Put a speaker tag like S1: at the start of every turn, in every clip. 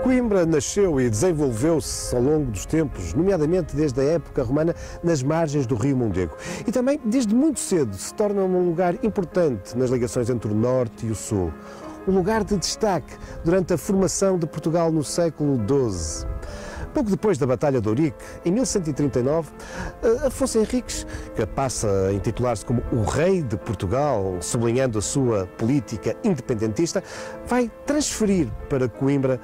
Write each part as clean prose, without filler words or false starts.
S1: Coimbra nasceu e desenvolveu-se ao longo dos tempos, nomeadamente desde a época romana, nas margens do rio Mondego. E também, desde muito cedo, se torna um lugar importante nas ligações entre o Norte e o Sul. Um lugar de destaque durante a formação de Portugal no século XII. Pouco depois da Batalha de Ourique, em 1139, Afonso Henriques, que passa a intitular-se como o Rei de Portugal, sublinhando a sua política independentista, vai transferir para Coimbra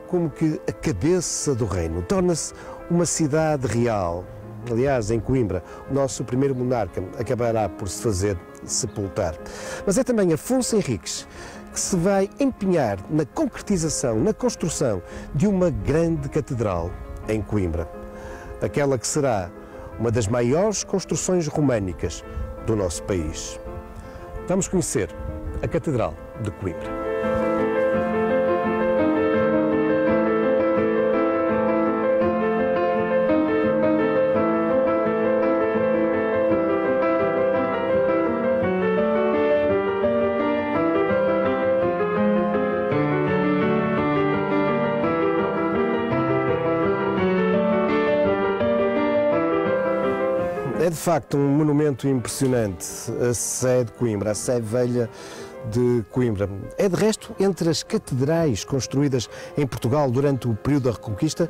S1: como que a cabeça do reino. Torna-se uma cidade real. Aliás, em Coimbra, o nosso primeiro monarca acabará por se fazer sepultar. Mas é também Afonso Henriques que se vai empenhar na concretização, na construção de uma grande catedral em Coimbra. Aquela que será uma das maiores construções românicas do nosso país. Vamos conhecer a Catedral de Coimbra. É de facto um monumento impressionante, a Sé de Coimbra, a Sé Velha de Coimbra. É de resto, entre as catedrais construídas em Portugal durante o período da Reconquista,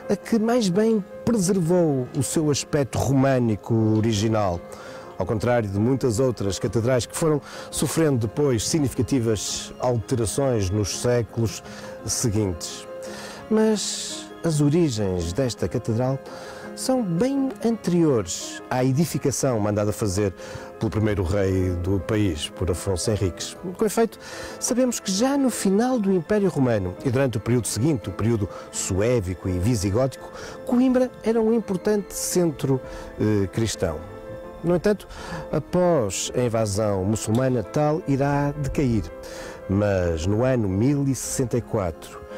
S1: a que mais bem preservou o seu aspecto românico original. Ao contrário de muitas outras catedrais que foram sofrendo depois significativas alterações nos séculos seguintes. Mas as origens desta catedral são bem anteriores à edificação mandada fazer pelo primeiro rei do país, por Afonso Henriques. Com efeito, sabemos que já no final do Império Romano e durante o período seguinte, o período suévico e visigótico, Coimbra era um importante centro cristão. No entanto, após a invasão muçulmana, tal irá decair. Mas no ano 1064,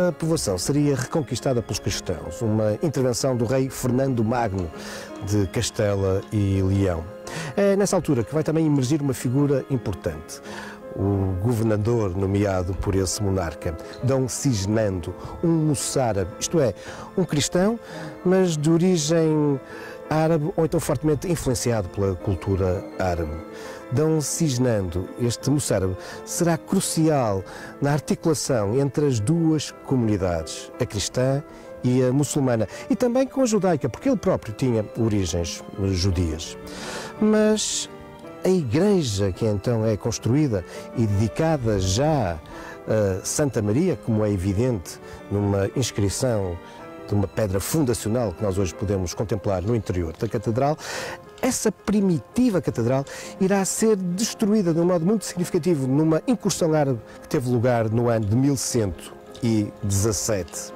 S1: a povoação seria reconquistada pelos cristãos, uma intervenção do rei Fernando Magno de Castela e Leão. É nessa altura que vai também emergir uma figura importante, o governador nomeado por esse monarca, Dom Cisnando, um moçárabe, isto é, um cristão, mas de origem árabe ou então fortemente influenciado pela cultura árabe. Dom Cisnando, este moçárabe, será crucial na articulação entre as duas comunidades, a cristã e a muçulmana, e também com a judaica, porque ele próprio tinha origens judias. Mas a igreja que então é construída e dedicada já a Santa Maria, como é evidente numa inscrição de uma pedra fundacional que nós hoje podemos contemplar no interior da catedral, essa primitiva catedral irá ser destruída de um modo muito significativo numa incursão árabe que teve lugar no ano de 1117.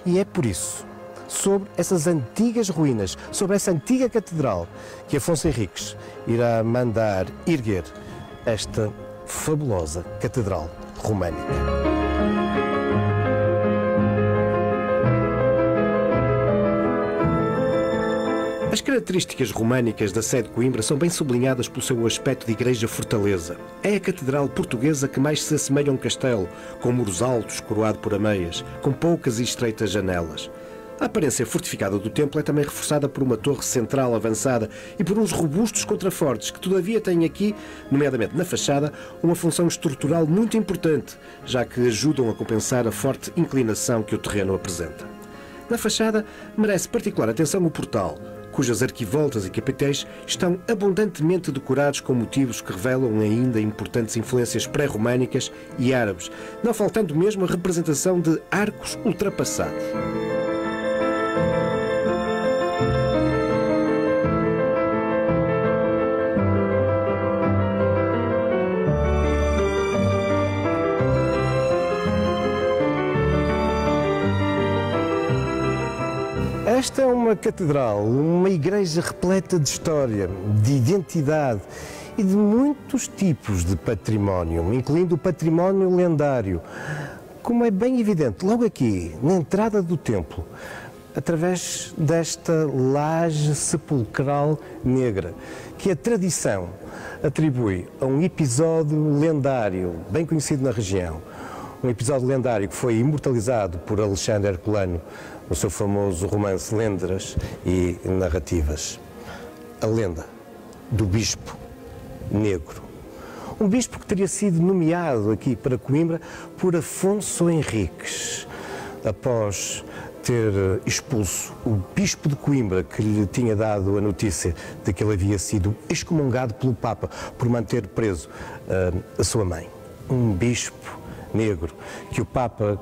S1: E é por isso, sobre essas antigas ruínas, sobre essa antiga catedral, que Afonso Henriques irá mandar erguer esta fabulosa catedral românica. As características românicas da Sé de Coimbra são bem sublinhadas pelo seu aspecto de igreja-fortaleza. É a catedral portuguesa que mais se assemelha a um castelo, com muros altos, coroado por ameias, com poucas e estreitas janelas. A aparência fortificada do templo é também reforçada por uma torre central avançada e por uns robustos contrafortes que todavia têm aqui, nomeadamente na fachada, uma função estrutural muito importante, já que ajudam a compensar a forte inclinação que o terreno apresenta. Na fachada merece particular atenção o portal, cujas arquivoltas e capitéis estão abundantemente decorados com motivos que revelam ainda importantes influências pré-românicas e árabes, não faltando mesmo a representação de arcos ultrapassados. Esta é uma catedral, uma igreja repleta de história, de identidade e de muitos tipos de património, incluindo o património lendário. Como é bem evidente, logo aqui, na entrada do templo, através desta laje sepulcral negra, que a tradição atribui a um episódio lendário, bem conhecido na região, um episódio lendário que foi imortalizado por Alexandre Herculano no seu famoso romance Lendas e Narrativas. A lenda do Bispo Negro. Um bispo que teria sido nomeado aqui para Coimbra por Afonso Henriques, após ter expulso o bispo de Coimbra, que lhe tinha dado a notícia de que ele havia sido excomungado pelo Papa por manter preso a sua mãe. Um bispo negro que o Papa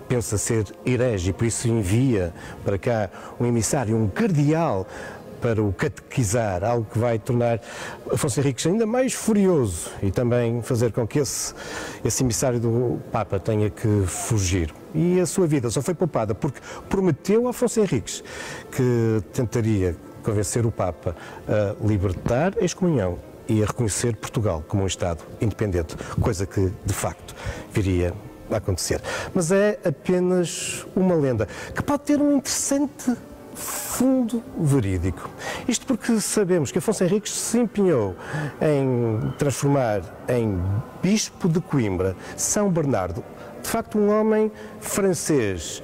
S1: pensa ser herege e por isso envia para cá um emissário, um cardeal, para o catequizar, algo que vai tornar Afonso Henriques ainda mais furioso e também fazer com que esse emissário do Papa tenha que fugir. E a sua vida só foi poupada porque prometeu a Afonso Henriques que tentaria convencer o Papa a libertar a excomunhão e a reconhecer Portugal como um Estado independente, coisa que, de facto, viria a acontecer. Mas é apenas uma lenda que pode ter um interessante fundo verídico. Isto porque sabemos que Afonso Henriques se empenhou em transformar em bispo de Coimbra São Bernardo, de facto um homem francês,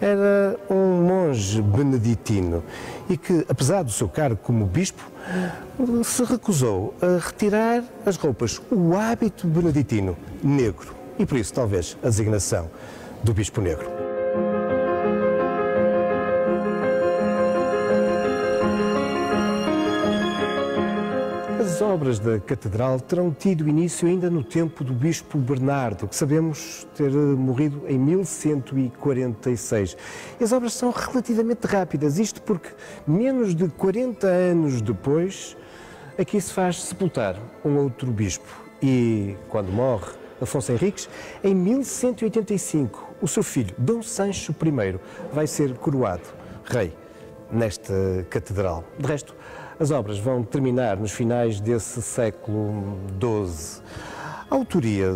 S1: era um monge beneditino e que, apesar do seu cargo como bispo, se recusou a retirar as roupas, o hábito beneditino negro e por isso talvez a designação do Bispo Negro. As obras da Catedral terão tido início ainda no tempo do Bispo Bernardo, que sabemos ter morrido em 1146. E as obras são relativamente rápidas, isto porque menos de 40 anos depois, aqui se faz sepultar um outro bispo. E quando morre Afonso Henriques, em 1185, o seu filho, Dom Sancho I, vai ser coroado rei nesta catedral. De resto, as obras vão terminar nos finais desse século XII. A autoria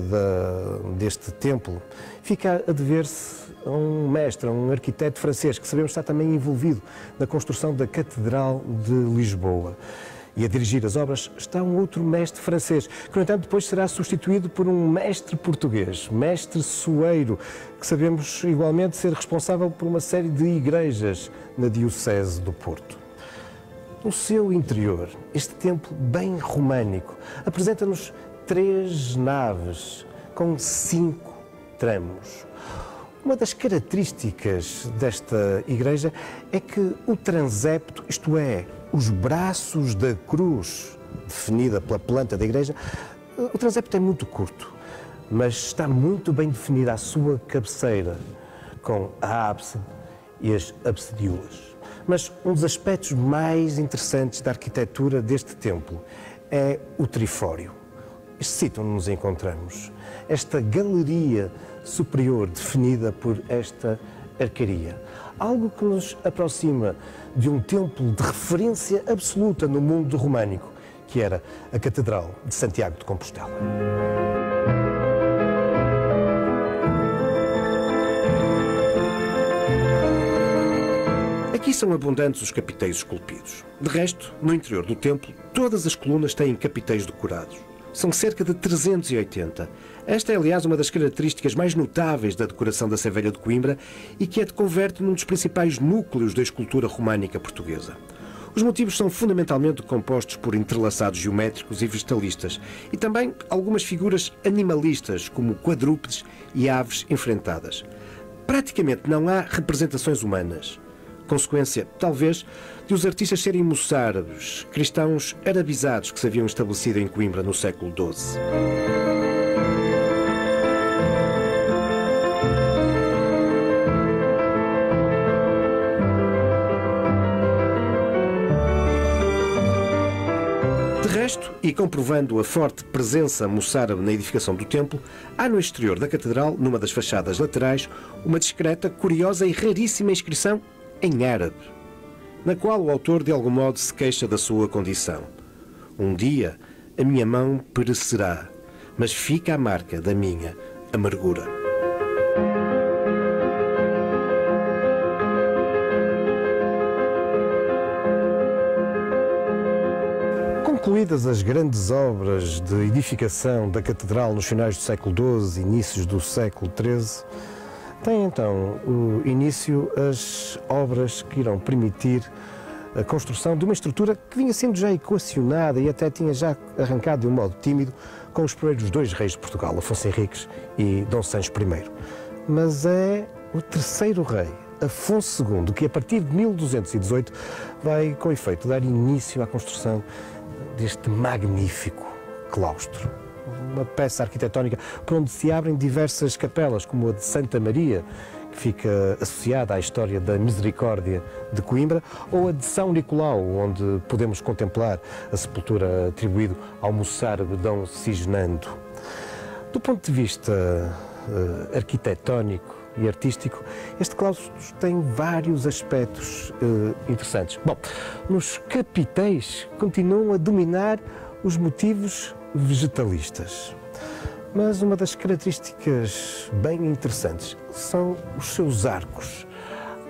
S1: deste templo fica a dever-se a um mestre, a um arquiteto francês, que sabemos está também envolvido na construção da Catedral de Lisboa. E a dirigir as obras está um outro mestre francês, que, no entanto, depois será substituído por um mestre português, mestre Soeiro, que sabemos igualmente ser responsável por uma série de igrejas na Diocese do Porto. No seu interior, este templo bem românico apresenta-nos 3 naves com 5 tramos. Uma das características desta igreja é que o transepto, isto é, os braços da cruz, definida pela planta da igreja, o transepto é muito curto, mas está muito bem definida a sua cabeceira, com a ábside e as absidiolas. Mas um dos aspectos mais interessantes da arquitetura deste templo é o trifório. Este sítio onde nos encontramos, esta galeria superior definida por esta arcaria. Algo que nos aproxima de um templo de referência absoluta no mundo românico, que era a Catedral de Santiago de Compostela. Aqui são abundantes os capiteis esculpidos. De resto, no interior do templo, todas as colunas têm capiteis decorados. São cerca de 380. Esta é, aliás, uma das características mais notáveis da decoração da Sé Velha de Coimbra e que a converte num dos principais núcleos da escultura românica portuguesa. Os motivos são fundamentalmente compostos por entrelaçados geométricos e vegetalistas e também algumas figuras animalistas, como quadrúpedes e aves enfrentadas. Praticamente não há representações humanas. Consequência, talvez, de os artistas serem moçárabes, cristãos arabizados que se haviam estabelecido em Coimbra no século XII. De resto, e comprovando a forte presença moçárabe na edificação do templo, há no exterior da catedral, numa das fachadas laterais, uma discreta, curiosa e raríssima inscrição em árabe, na qual o autor de algum modo se queixa da sua condição. Um dia a minha mão perecerá, mas fica a marca da minha amargura. Concluídas as grandes obras de edificação da Catedral nos finais do século XII e inícios do século XIII, tem então o início as obras que irão permitir a construção de uma estrutura que vinha sendo já equacionada e até tinha já arrancado de um modo tímido com os primeiros dois reis de Portugal, Afonso Henriques e Dom Sancho I. Mas é o terceiro rei, Afonso II, que a partir de 1218 vai, com efeito, dar início à construção deste magnífico claustro. Uma peça arquitetónica por onde se abrem diversas capelas, como a de Santa Maria, que fica associada à história da Misericórdia de Coimbra, ou a de São Nicolau, onde podemos contemplar a sepultura atribuída ao moçárabe Dom Cisnando. Do ponto de vista arquitetónico e artístico, este claustro tem vários aspectos interessantes. Bom, nos capitéis continuam a dominar os motivos vegetalistas. Mas uma das características bem interessantes são os seus arcos.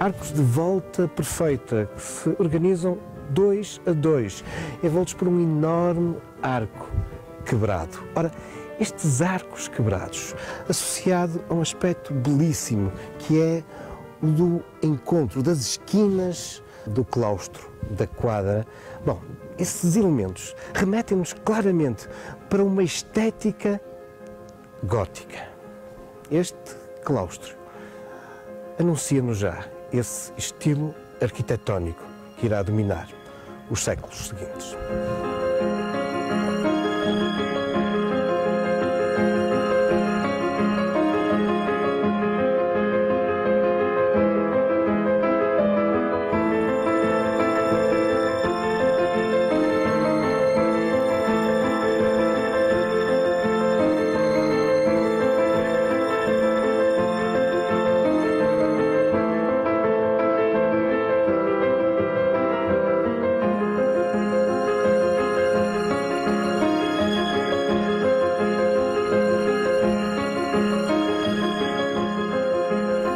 S1: Arcos de volta perfeita que se organizam 2 a 2, envoltos por um enorme arco quebrado. Ora, estes arcos quebrados, associado a um aspecto belíssimo, que é o do encontro das esquinas do claustro, da quadra. Bom, esses elementos remetem-nos claramente para uma estética gótica. Este claustro anuncia-nos já esse estilo arquitetónico que irá dominar os séculos seguintes.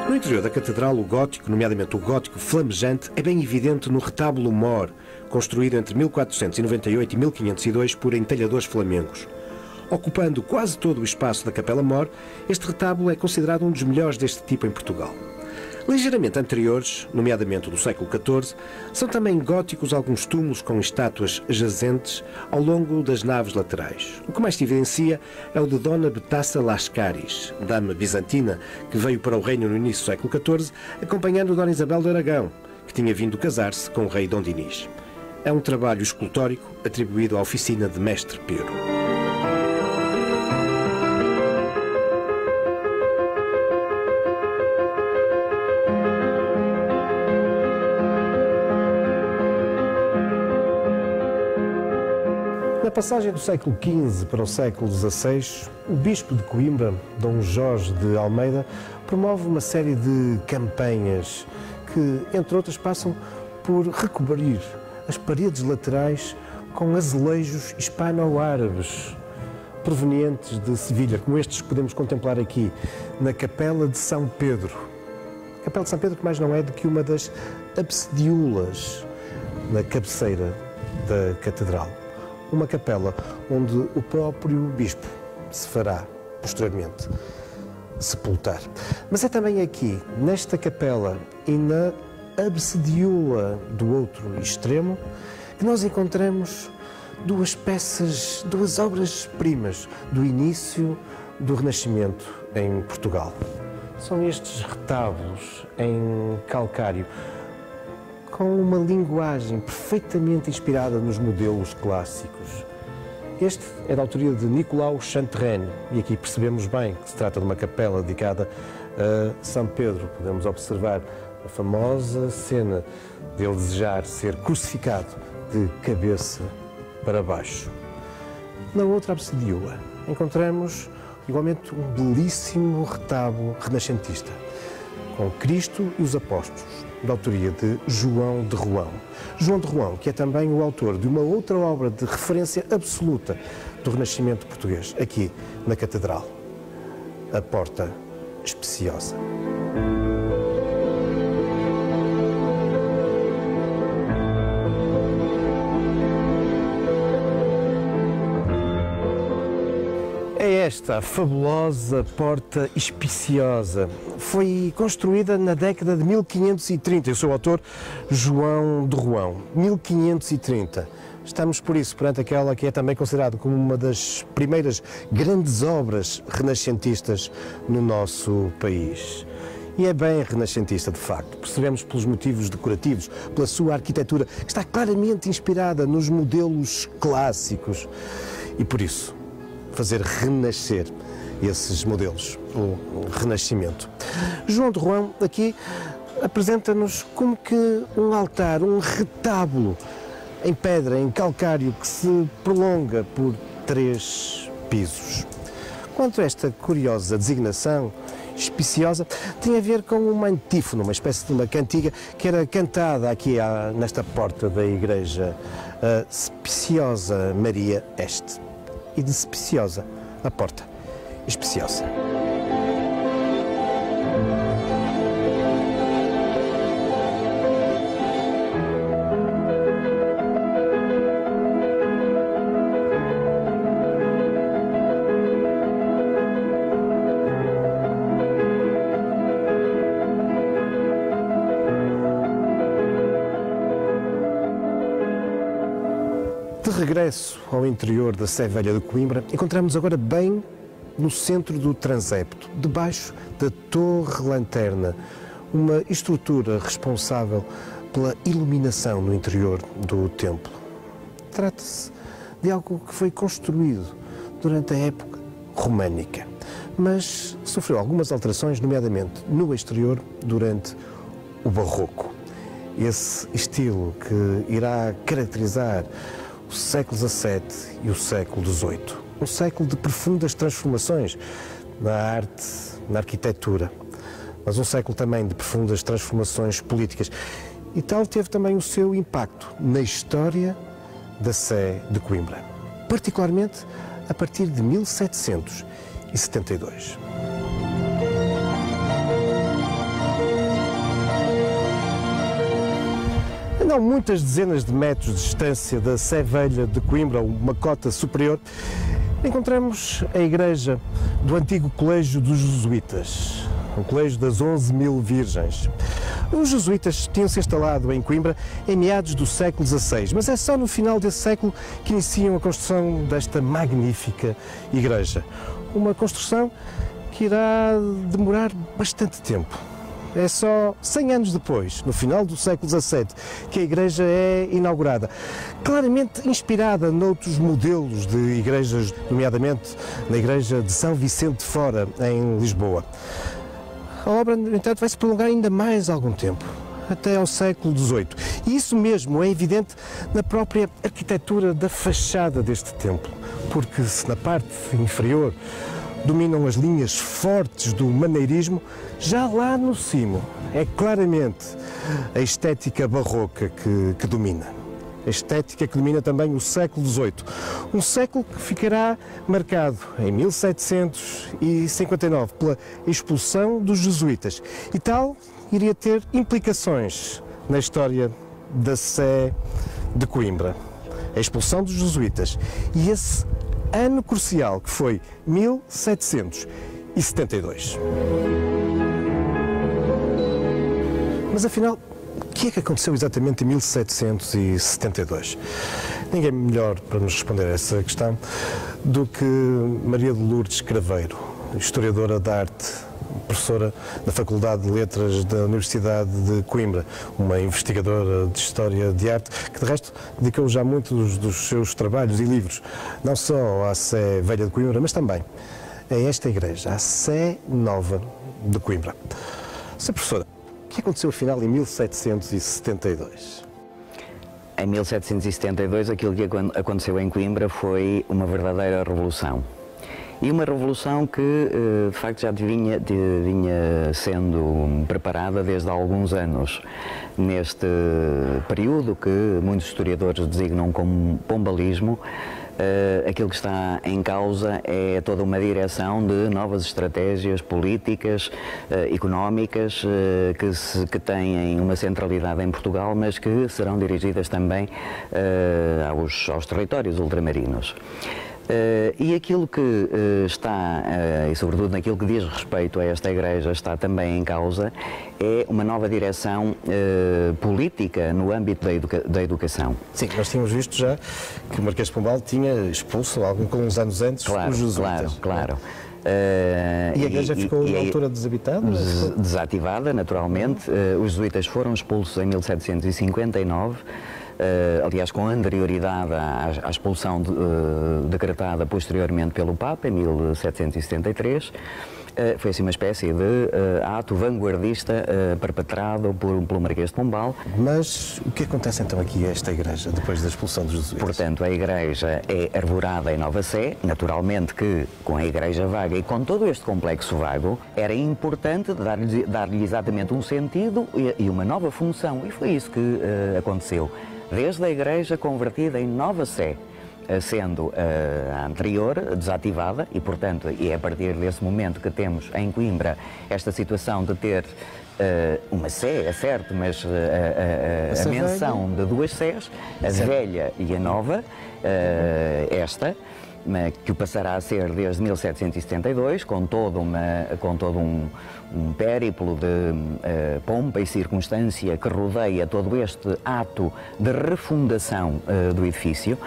S1: No interior da catedral, o gótico, nomeadamente o gótico flamejante, é bem evidente no retábulo mor, construído entre 1498 e 1502 por entalhadores flamengos. Ocupando quase todo o espaço da Capela Mor, este retábulo é considerado um dos melhores deste tipo em Portugal. Ligeiramente anteriores, nomeadamente do século XIV, são também góticos alguns túmulos com estátuas jazentes ao longo das naves laterais. O que mais se evidencia é o de Dona Betassa Lascaris, dama bizantina que veio para o reino no início do século XIV, acompanhando Dona Isabel de Aragão, que tinha vindo casar-se com o rei Dom Dinis. É um trabalho escultórico atribuído à oficina de Mestre Pero. Na passagem do século XV para o século XVI, o bispo de Coimbra, Dom Jorge de Almeida, promove uma série de campanhas que, entre outras, passam por recobrir as paredes laterais com azulejos hispano-árabes provenientes de Sevilha, como estes que podemos contemplar aqui na Capela de São Pedro. A Capela de São Pedro que mais não é do que uma das absidiolas na cabeceira da catedral. Uma capela onde o próprio bispo se fará, posteriormente, sepultar. Mas é também aqui, nesta capela e na absidiola do outro extremo, que nós encontramos duas peças, duas obras-primas do início do Renascimento em Portugal. São estes retábulos em calcário, com uma linguagem perfeitamente inspirada nos modelos clássicos. Este é da autoria de Nicolau Chantrenne e aqui percebemos bem que se trata de uma capela dedicada a São Pedro. Podemos observar a famosa cena dele desejar ser crucificado de cabeça para baixo. Na outra absidiola encontramos igualmente um belíssimo retábulo renascentista, com Cristo e os Apóstolos, da autoria de João de Roão. João de Roão, que é também o autor de uma outra obra de referência absoluta do Renascimento português, aqui na Catedral, a Porta Especiosa. esta a fabulosa Porta Espiciosa. Foi construída na década de 1530 e o seu autor, João de Roão. 1530. Estamos, por isso, perante aquela que é também considerada como uma das primeiras grandes obras renascentistas no nosso país. E é bem renascentista, de facto. Percebemos pelos motivos decorativos, pela sua arquitetura, que está claramente inspirada nos modelos clássicos. E, por isso, fazer renascer esses modelos, o Renascimento. João de Roão aqui apresenta-nos como que um altar, um retábulo em pedra, em calcário, que se prolonga por 3 pisos. Quanto a esta curiosa designação, espiciosa, tem a ver com uma antífona, uma espécie de uma cantiga que era cantada aqui nesta porta da igreja, a Speciosa Maria Est. E de Speciosa, a porta espiciosa. De regresso ao interior da Sé Velha de Coimbra, encontramos agora bem no centro do transepto, debaixo da torre-lanterna, uma estrutura responsável pela iluminação no interior do templo. Trata-se de algo que foi construído durante a época românica, mas sofreu algumas alterações, nomeadamente no exterior, durante o Barroco. Esse estilo que irá caracterizar o século XVII e o século XVIII. Um século de profundas transformações na arte, na arquitetura, mas um século também de profundas transformações políticas. E tal teve também o seu impacto na história da Sé de Coimbra, particularmente a partir de 1772. A não muitas dezenas de metros de distância da Sé Velha de Coimbra, uma cota superior, encontramos a igreja do antigo Colégio dos Jesuítas, o Colégio das 11.000 Virgens. Os jesuítas tinham-se instalado em Coimbra em meados do século XVI, mas é só no final desse século que iniciam a construção desta magnífica igreja. Uma construção que irá demorar bastante tempo. É só 100 anos depois, no final do século XVII, que a igreja é inaugurada, claramente inspirada noutros modelos de igrejas, nomeadamente na igreja de São Vicente de Fora, em Lisboa. A obra, no entanto, vai se prolongar ainda mais algum tempo, até ao século XVIII. E isso mesmo é evidente na própria arquitetura da fachada deste templo, porque se na parte inferior dominam as linhas fortes do maneirismo, já lá no cimo é claramente a estética barroca que domina. A estética que domina também o século XVIII. Um século que ficará marcado em 1759 pela expulsão dos jesuítas. E tal iria ter implicações na história da Sé de Coimbra. A expulsão dos jesuítas. E esse ano crucial, que foi 1772. Mas afinal, o que é que aconteceu exatamente em 1772? Ninguém melhor para nos responder a essa questão do que Maria de Lourdes Craveiro, historiadora da arte, professora da Faculdade de Letras da Universidade de Coimbra, uma investigadora de História de Arte, que de resto dedicou já muitos dos seus trabalhos e livros, não só à Sé Velha de Coimbra, mas também a esta igreja, a Sé Nova de Coimbra. Sra. Professora, o que aconteceu afinal em 1772?
S2: Em 1772, aquilo que aconteceu em Coimbra foi uma verdadeira revolução. E uma revolução que, de facto, já vinha sendo preparada desde há alguns anos. Neste período que muitos historiadores designam como pombalismo, aquilo que está em causa é toda uma direção de novas estratégias políticas, económicas, que têm uma centralidade em Portugal, mas que serão dirigidas também aos territórios ultramarinos. E aquilo que está, e sobretudo naquilo que diz respeito a esta igreja, está também em causa, é uma nova direção política no âmbito da educação.
S1: Sim, nós tínhamos visto já que o Marquês de Pombal tinha expulso, uns anos antes, os jesuítas.
S2: Claro.
S1: E a igreja ficou na altura desabitada?
S2: Desativada, naturalmente. Os jesuítas foram expulsos em 1759, aliás, com anterioridade à expulsão decretada posteriormente pelo Papa, em 1773. Foi assim uma espécie de ato vanguardista perpetrado pelo Marquês de Pombal.
S1: Mas o que acontece então aqui a esta igreja, depois da expulsão dos jesuítas?
S2: Portanto, a igreja é arvorada em Nova Sé. Naturalmente que, com a igreja vaga e com todo este complexo vago, era importante dar-lhe exatamente um sentido e uma nova função. E foi isso que aconteceu. Desde a igreja convertida em Nova Sé, sendo a anterior desativada, e portanto é a partir desse momento que temos em Coimbra esta situação de ter uma sé, é certo, mas a menção de duas sés, a velha e a nova, que o passará a ser desde 1772, com todo um périplo de pompa e circunstância que rodeia todo este ato de refundação do edifício,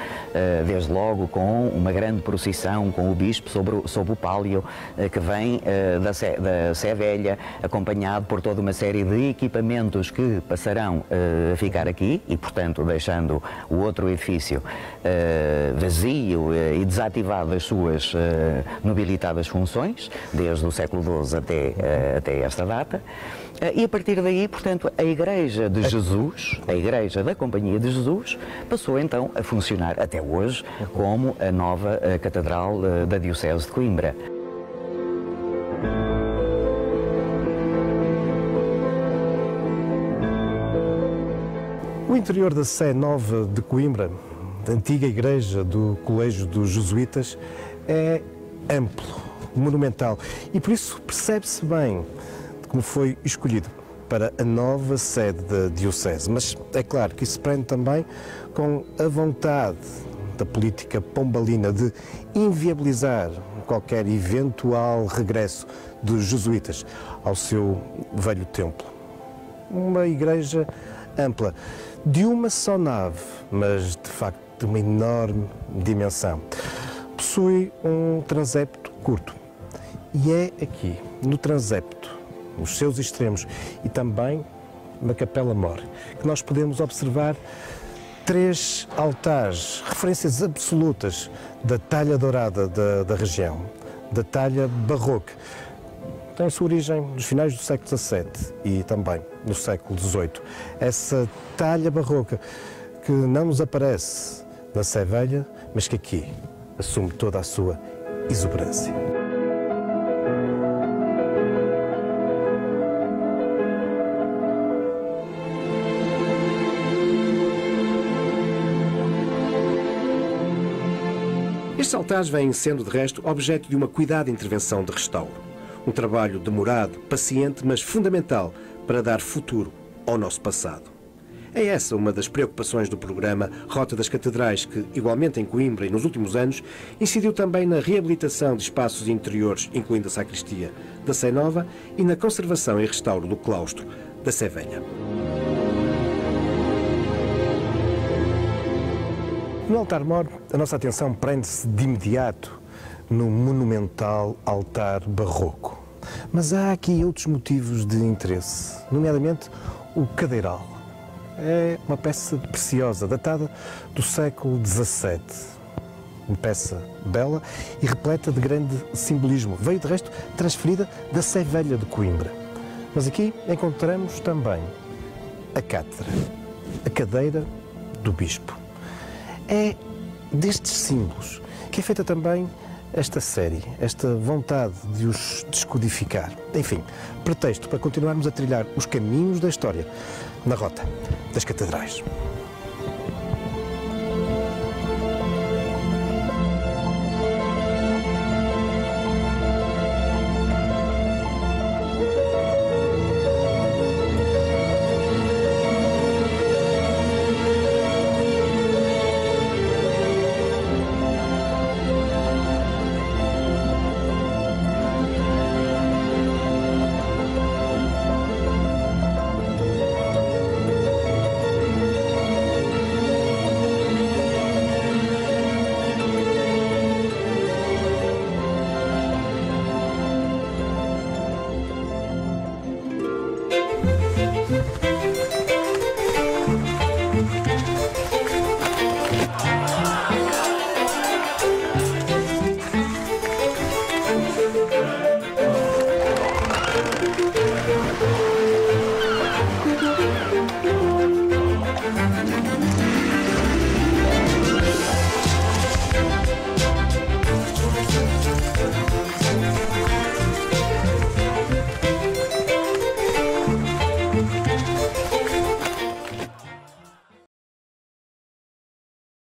S2: desde logo com uma grande procissão com o bispo sob o pálio que vem da Sé Velha, acompanhado por toda uma série de equipamentos que passarão a ficar aqui e, portanto, deixando o outro edifício vazio e desativado das suas nobilitadas funções, desde o século XII até esta data. E a partir daí, portanto, a Igreja de Jesus, a Igreja da Companhia de Jesus, passou então a funcionar até hoje como a nova Catedral da Diocese de Coimbra.
S1: O interior da Sé Nova de Coimbra, da antiga igreja do Colégio dos Jesuítas, é amplo, monumental, e por isso percebe-se bem como foi escolhido para a nova sede da Diocese. Mas é claro que isso se prende também com a vontade da política pombalina de inviabilizar qualquer eventual regresso dos jesuítas ao seu velho templo. Uma igreja ampla, de uma só nave, mas de facto de uma enorme dimensão. Possui um transepto curto e é aqui, no transepto, nos seus extremos e também na capela-mor, que nós podemos observar 3 altares, referências absolutas da talha dourada da região, da talha barroca. Tem sua origem nos finais do século XVII e também no século XVIII. Essa talha barroca que não nos aparece na Sé Velha, mas que aqui assume toda a sua exuberância. Estes altares vêm sendo, de resto, objeto de uma cuidada intervenção de restauro. Um trabalho demorado, paciente, mas fundamental para dar futuro ao nosso passado. É essa uma das preocupações do programa Rota das Catedrais, que, igualmente em Coimbra e nos últimos anos, incidiu também na reabilitação de espaços interiores, incluindo a sacristia da Sé Nova, e na conservação e restauro do claustro da Sé Velha. No altar-mor, a nossa atenção prende-se de imediato no monumental altar barroco. Mas há aqui outros motivos de interesse, nomeadamente o cadeiral. É uma peça preciosa, datada do século XVII. Uma peça bela e repleta de grande simbolismo. Veio, de resto, transferida da Sé Velha de Coimbra. Mas aqui encontramos também a cátedra, a cadeira do bispo. É destes símbolos que é feita também esta série, esta vontade de os descodificar. Enfim, pretexto para continuarmos a trilhar os caminhos da história na Rota das Catedrais.